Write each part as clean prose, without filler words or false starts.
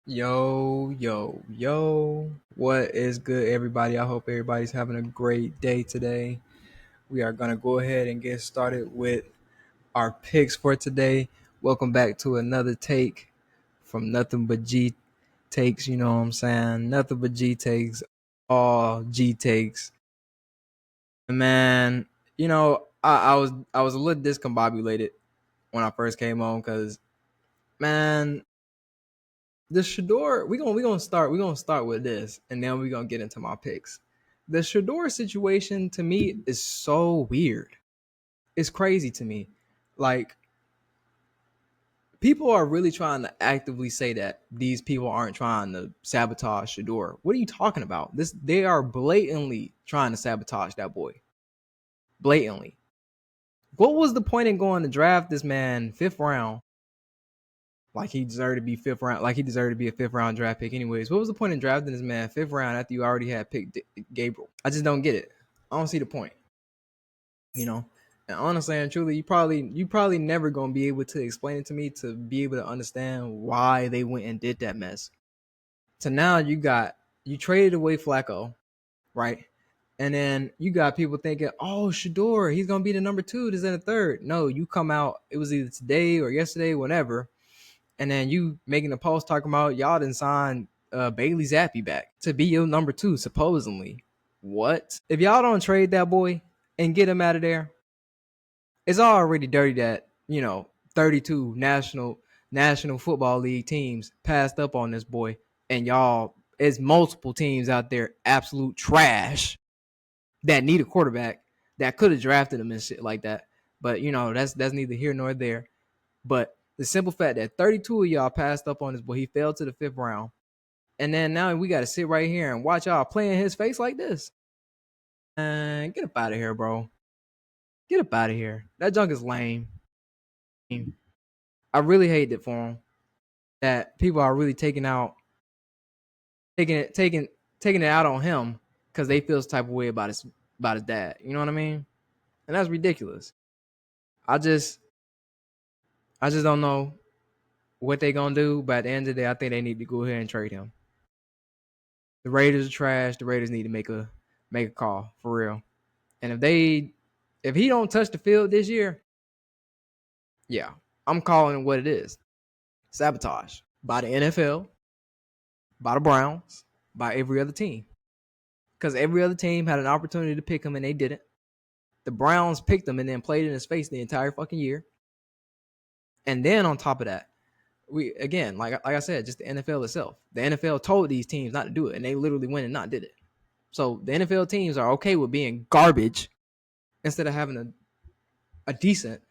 Yo, yo, yo. What is good, everybody? I hope everybody's having a great day today. We are going to go ahead and get started with our picks for today. Welcome back to another take from Nothing But G Takes. You know what I'm saying? Nothing but G Takes, all G Takes. Man, I was a little discombobulated when I first came on because, man, the Shedeur, we gonna start with this, and then we're gonna get into my picks. The Shedeur situation to me is so weird. It's crazy to me. Like, people are really trying to actively say that these people aren't trying to sabotage Shedeur. What are you talking about? They are blatantly trying to sabotage that boy. Blatantly. What was the point in going to draft this man fifth round? Like he deserved to be fifth round. Like he deserved to be a fifth round draft pick. Anyways, what was the point in drafting this man fifth round after you already had picked Gabriel? I just don't get it. I don't see the point. You know. And honestly and truly, you probably never gonna be able to explain it to me to be able to understand why they went and did that mess. So now you traded away Flacco, right? And then you got people thinking, oh, Shedeur, he's gonna be the number two, this and the third. No, you come out, it was either today or yesterday, whenever, and then you making a post talking about y'all didn't sign Bailey Zappi back to be your number two, supposedly. What? If y'all don't trade that boy and get him out of there, it's already dirty that 32 National Football League teams passed up on this boy, and y'all, it's multiple teams out there, absolute trash that need a quarterback that could have drafted him and shit like that. But that's neither here nor there. But the simple fact that 32 of y'all passed up on this boy, he fell to the fifth round. And then now we got to sit right here and watch y'all play in his face like this. And get up out of here, bro. Get up out of here. That junk is lame. I really hate it for him that people are really taking it out on him because they feel some type of way about his dad. You know what I mean? And that's ridiculous. I just I just don't know what they gonna do, but at the end of the day, I think they need to go ahead and trade him. The Raiders are trash. The Raiders need to make a call for real. And if he don't touch the field this year, yeah, I'm calling it what it is. Sabotage by the NFL, by the Browns, by every other team. Because every other team had an opportunity to pick him and they didn't. The Browns picked him and then played in his face the entire fucking year. And then on top of that, we again, like I said, just the NFL itself. The NFL told these teams not to do it, and they literally went and not did it. So the NFL teams are okay with being garbage instead of having a decent,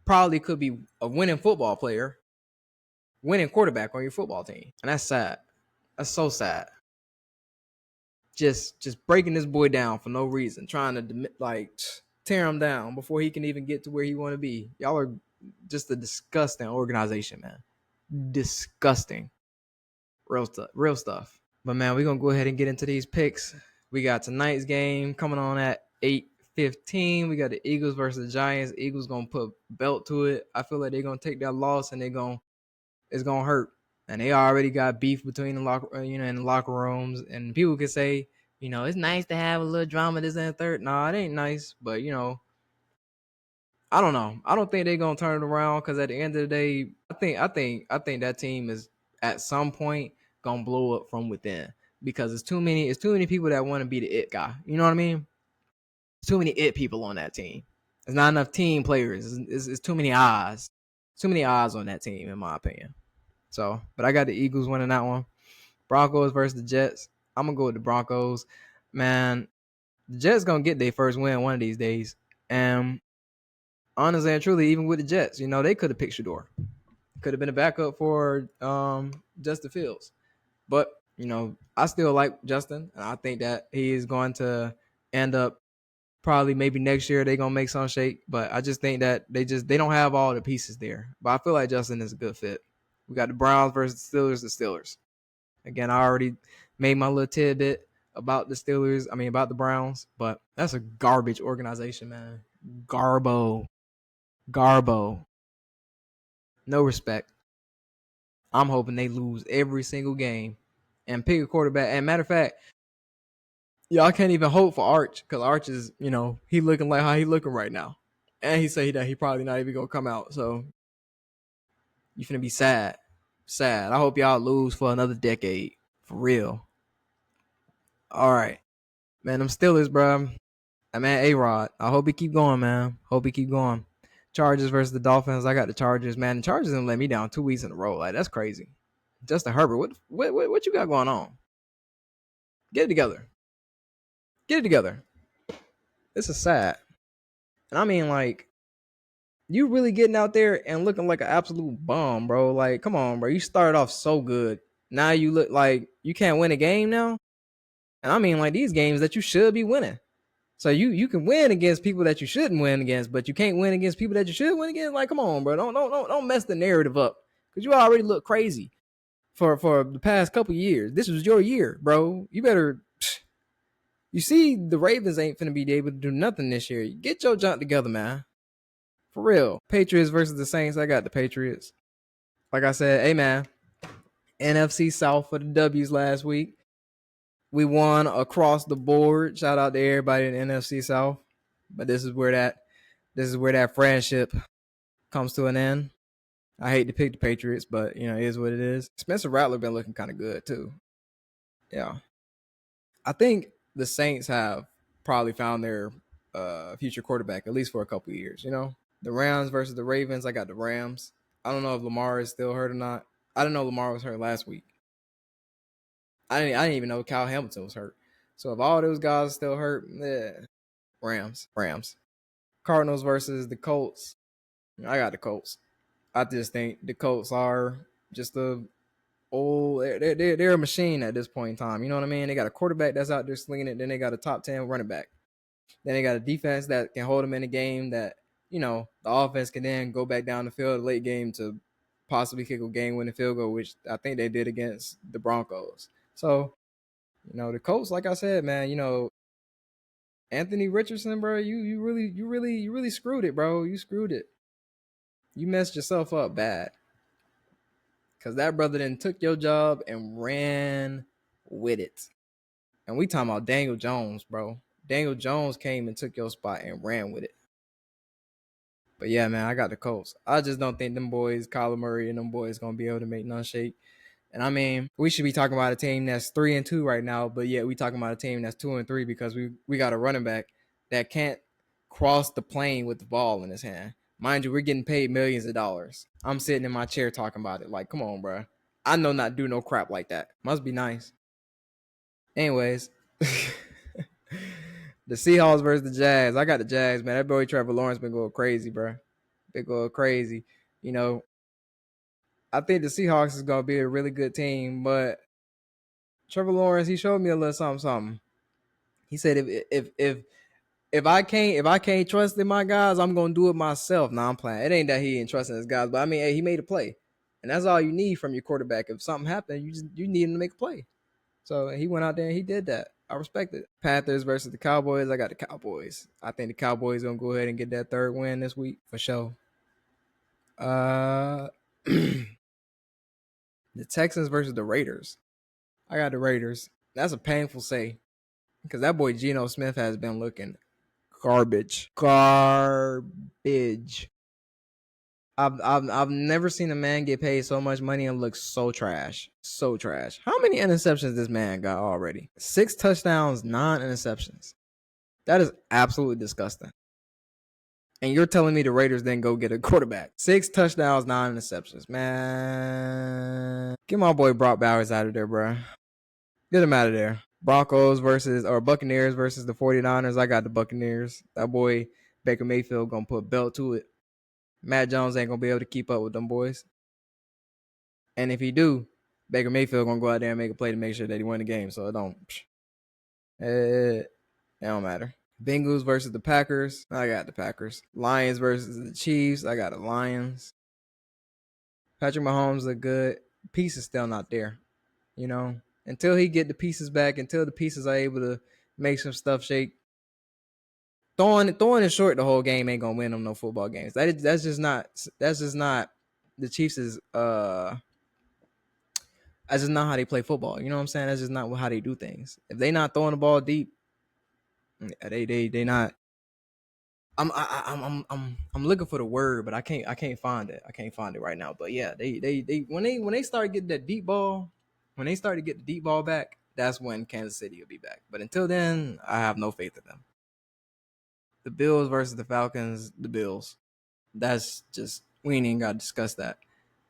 probably could be a winning football player, winning quarterback on your football team. And that's sad. That's so sad. Just breaking this boy down for no reason, trying to like tear him down before he can even get to where he want to be. Y'all are just a disgusting organization, man. Disgusting. Real stuff. Real stuff. But man, we're gonna go ahead and get into these picks. We got tonight's game coming on at 8:15. We got the Eagles versus the Giants. Eagles gonna put belt to it. I feel like they're gonna take that loss and it's gonna hurt. And they already got beef between the in the locker rooms. And people could say, it's nice to have a little drama this and the third. Nah, it ain't nice. But I don't know. I don't think they're gonna turn it around because at the end of the day, I think that team is at some point gonna blow up from within because it's too many people that want to be the it guy. You know what I mean? It's too many it people on that team. There's not enough team players. It's too many eyes. Too many eyes on that team, in my opinion. So, but I got the Eagles winning that one. Broncos versus the Jets. I'm gonna go with the Broncos. Man, the Jets gonna get their first win one of these days. And honestly and truly, even with the Jets, they could have picked Shedeur. Could have been a backup for Justin Fields. But, I still like Justin. And I think that he is going to end up probably maybe next year they're gonna make some shake. But I just think that they don't have all the pieces there. But I feel like Justin is a good fit. We got the Browns versus the Steelers. Again, I already made my little tidbit about the Steelers. I mean about the Browns, but that's a garbage organization, man. Garbo. No respect. I'm hoping they lose every single game and pick a quarterback. And matter of fact, y'all can't even hope for Arch because Arch is, he looking like how he looking right now. And he said that he probably not even gonna come out. So you finna be sad. Sad. I hope y'all lose for another decade. For real. All right. Man, them Steelers, bro. Man, A-Rod. I hope he keep going, man. Hope he keep going. Chargers versus the Dolphins. I got the Chargers, man. The Chargers didn't let me down 2 weeks in a row. Like, that's crazy. Justin Herbert, what you got going on? Get it together. Get it together. This is sad. And I mean, like, you really getting out there and looking like an absolute bum, bro. Like, come on, bro. You started off so good. Now you look like you can't win a game now. And I mean, like, these games that you should be winning. So you can win against people that you shouldn't win against, but you can't win against people that you should win against. Like, come on, bro. Don't mess the narrative up. Cause you already look crazy for the past couple years. This was your year, bro. You better. You see, the Ravens ain't finna be able to do nothing this year. Get your junk together, man. For real. Patriots versus the Saints. I got the Patriots. Like I said, hey man, NFC South for the W's last week. We won across the board. Shout out to everybody in the NFC South. But this is where that friendship comes to an end. I hate to pick the Patriots, but it is what it is. Spencer Rattler been looking kind of good too. Yeah, I think the Saints have probably found their future quarterback at least for a couple of years. The Rams versus the Ravens. I got the Rams. I don't know if Lamar is still hurt or not. I didn't know Lamar was hurt last week. I didn't even know Kyle Hamilton was hurt. So if all those guys are still hurt, Rams. Cardinals versus the Colts. I got the Colts. I just think the Colts are just they're a machine at this point in time. You know what I mean? They got a quarterback that's out there slinging it. Then they got a top 10 running back. Then they got a defense that can hold them in the game. That the offense can then go back down the field late game to possibly kick a game-winning field goal, which I think they did against the Broncos. So the Colts, like I said, man, Anthony Richardson, bro, you really screwed it, bro. You screwed it. You messed yourself up bad. Cause that brother then took your job and ran with it. And we talking about Daniel Jones, bro. Daniel Jones came and took your spot and ran with it. But yeah, man, I got the Colts. I just don't think them boys, Kyler Murray and them boys, gonna be able to make none shake. And I mean, we should be talking about a team that's 3-2 right now, but yet we talking about a team that's 2-3 because we got a running back that can't cross the plane with the ball in his hand. Mind you, we're getting paid millions of dollars. I'm sitting in my chair talking about it. Like, come on, bro. I know not do no crap like that. Must be nice. Anyways, the Seahawks versus the Jags. I got the Jags, man. That boy Trevor Lawrence been going crazy, bro. Been going crazy. I think the Seahawks is gonna be a really good team, but Trevor Lawrence, he showed me a little something. He said if I can't trust in my guys, I'm gonna do it myself. Now I'm playing. It ain't that he ain't trusting his guys, but I mean, hey, he made a play, and that's all you need from your quarterback. If something happened, you need him to make a play. So he went out there and he did that. I respect it. Panthers versus the Cowboys. I got the Cowboys. I think the Cowboys gonna go ahead and get that third win this week for sure. The Texans versus the Raiders. I got the Raiders. That's a painful say because that boy Geno Smith has been looking garbage. I've never seen a man get paid so much money and look so trash. So trash. How many interceptions this man got already? 6 touchdowns, 9 interceptions. That is absolutely disgusting. And you're telling me the Raiders didn't go get a quarterback. 6 touchdowns, 9 interceptions. Man. Get my boy Brock Bowers out of there, bro. Get him out of there. Buccaneers versus the 49ers. I got the Buccaneers. That boy Baker Mayfield gonna put a belt to it. Matt Jones ain't gonna be able to keep up with them boys. And if he do, Baker Mayfield gonna go out there and make a play to make sure that he win the game. So it don't matter. Bengals versus the Packers. I got the Packers. Lions versus the Chiefs. I got the Lions. Patrick Mahomes look good. Piece is still not there. Until he get the pieces back, until the pieces are able to make some stuff shake. Throwing it short the whole game ain't gonna win them no football games. That's just not the Chiefs' That's just not how they play football. You know what I'm saying? That's just not how they do things. If they not throwing the ball deep, they not. I'm looking for the word, but I can't find it. I can't find it right now. But yeah, they when they start getting that deep ball, when they start to get the deep ball back, that's when Kansas City will be back. But until then, I have no faith in them. The Bills versus the Falcons, the Bills. That's just we ain't even got to discuss that.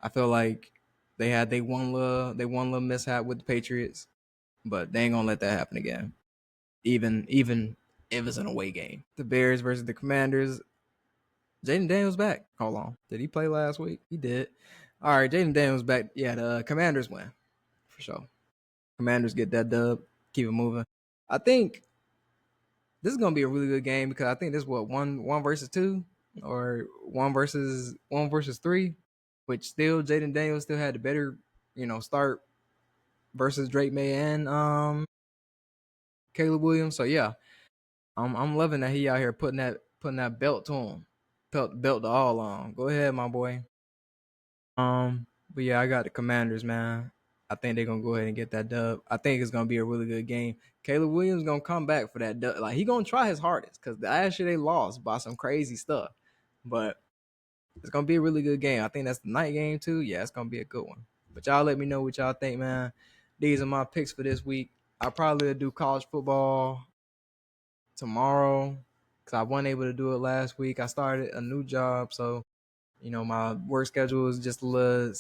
I feel like they one little mishap with the Patriots, but they ain't gonna let that happen again. Even if it's an away game. The Bears versus the Commanders. Jaden Daniels back. Hold on. Did he play last week? He did. All right, Jaden Daniels back. Yeah, the Commanders win for sure. Commanders get that dub. Keep it moving. I think this is gonna be a really good game because I think this is what one versus two or one versus three, which still Jaden Daniels still had the better start versus Drake May and Caleb Williams. So yeah, I'm loving that he out here putting that belt to him, belt to all on. Go ahead, my boy. But yeah, I got the Commanders, man. I think they're gonna go ahead and get that dub. I think it's gonna be a really good game. Caleb Williams gonna come back for that dub. Like he gonna try his hardest because last year they lost by some crazy stuff. But it's gonna be a really good game. I think that's the night game too. Yeah, it's gonna be a good one. But y'all let me know what y'all think, man. These are my picks for this week. I'll probably do college football tomorrow because I wasn't able to do it last week. I started a new job, so my work schedule is just a little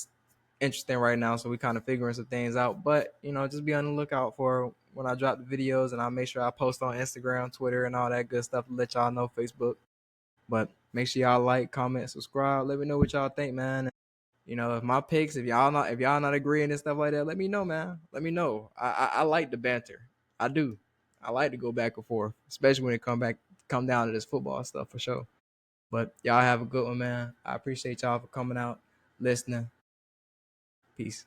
interesting right now, so we kind of figuring some things out. But just be on the lookout for when I drop the videos, and I'll make sure I post on Instagram, Twitter, and all that good stuff to let y'all know. Facebook, but make sure y'all like, comment, subscribe. Let me know what y'all think, man. If my picks, if y'all not agreeing and stuff like that, let me know, man. Let me know. I like the banter. I do. I like to go back and forth, especially when it come down to this football stuff for sure. But y'all have a good one, man. I appreciate y'all for coming out, listening. Peace.